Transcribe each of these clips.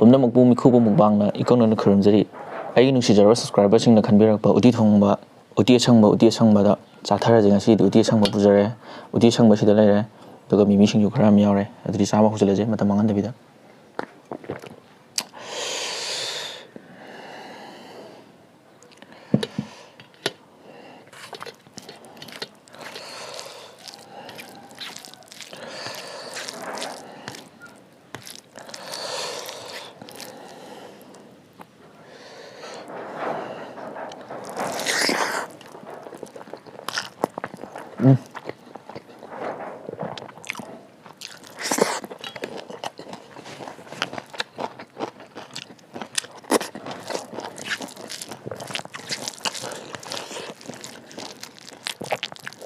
ꯄꯨꯝꯅꯃꯛꯄꯨ ꯃꯤꯈꯨꯕ ꯃꯨꯛꯕꯥꯡꯅ ꯏꯀꯣꯅꯣꯅ ꯈꯨꯔꯨꯝꯖꯔꯤ ꯑꯩꯒꯤ ꯅꯨꯡꯁꯤꯖꯔꯕ ꯁꯕꯁꯀ꯭ꯔꯥꯏꯕꯔꯁꯤꯡꯅ ꯈꯟꯕꯤꯔꯛꯄ ꯎꯇꯤ ꯊꯣꯡꯕ uti asangbada chatharaje ngasi uti asangba pujare uti asangba sida leire aduga mimi singju khara am yaure adri sama hujalaje matam mangandabida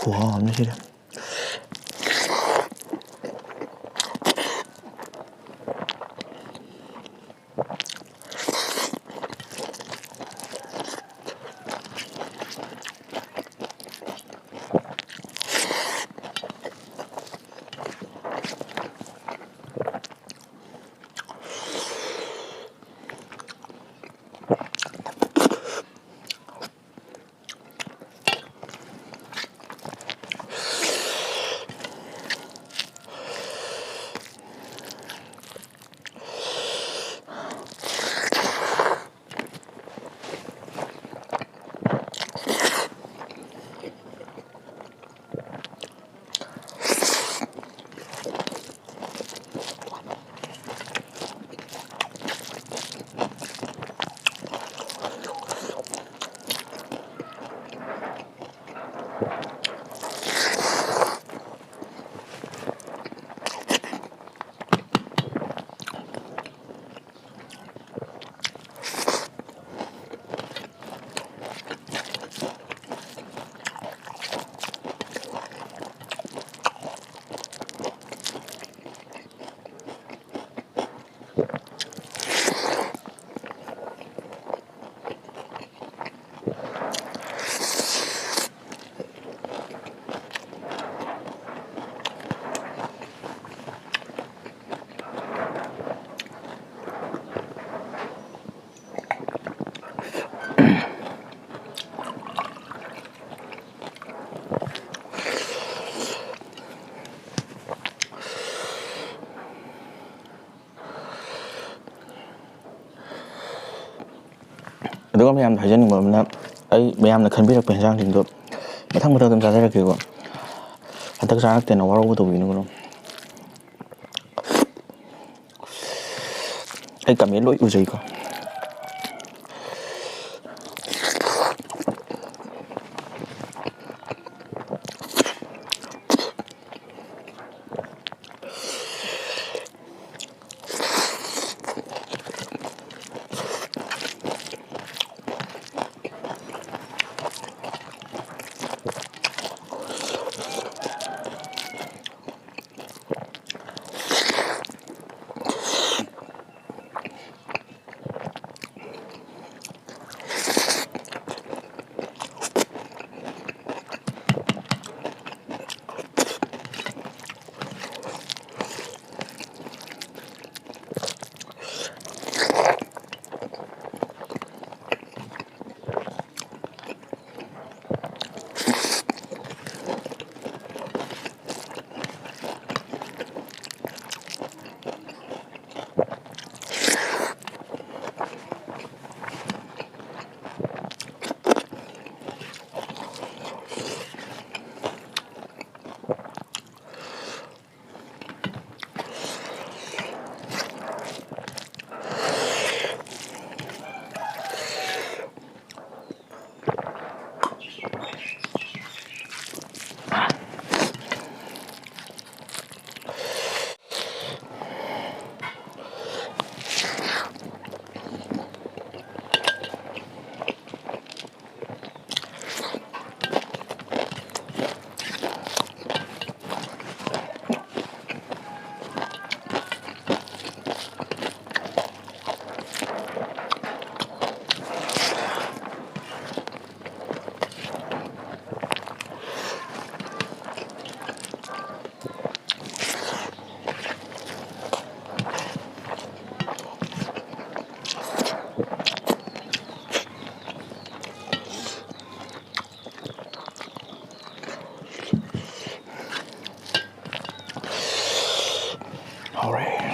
Wow, ini sih. ꯑꯗꯨꯒ ꯃꯌꯥꯝꯅ ꯍꯥꯏꯖꯅꯤꯡꯕ ꯑꯃꯅ ꯑꯩ ꯃꯌꯥꯝꯅ ꯈꯟꯕꯤꯔꯛꯄ ꯍꯦꯟꯖꯥꯡꯁꯤꯡꯗꯣ ꯃꯊꯪ ꯑꯗꯨꯝ ꯆꯥꯖꯔꯛꯀꯦꯀꯣ ꯍꯟꯗꯛ ꯆꯥꯔꯛꯇꯦꯅ ꯋꯥꯔꯧꯕ ꯇꯧꯕꯤꯒꯅꯨ ꯑꯩ ꯀꯃꯦꯟ ꯂꯣꯏ ꯎꯖꯩꯀꯣ Alright.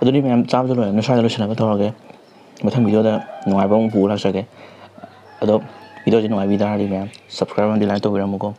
ꯑꯗꯨꯗꯤ ꯃꯌꯥꯝ ꯆꯥꯕꯁꯨ ꯂꯣꯏꯔꯕꯅꯤꯅ ꯁ꯭ꯋꯥꯏꯗ ꯂꯣꯏꯁꯤꯟꯅꯕ ꯇꯧꯔꯒꯦ ꯃꯊꯪ ꯚꯤꯗꯤꯑꯣꯗ ꯅꯨꯡꯉꯥꯏꯕ ꯑꯃꯨꯛ ꯄꯨꯔ ꯂꯥꯛꯆꯒꯦ ꯑꯗꯣ ꯚꯤꯗꯤꯑꯣꯁꯤ ꯅꯨꯡꯉꯥꯏꯕꯤ ꯇꯥꯔꯗꯤ ꯃꯌꯥꯝ ꯁꯕꯁꯀ꯭ꯔꯥꯏꯕ ꯑꯃꯗꯤ ꯂꯥꯏꯛ ꯇꯧꯕꯤꯔꯝꯃꯨꯀꯣ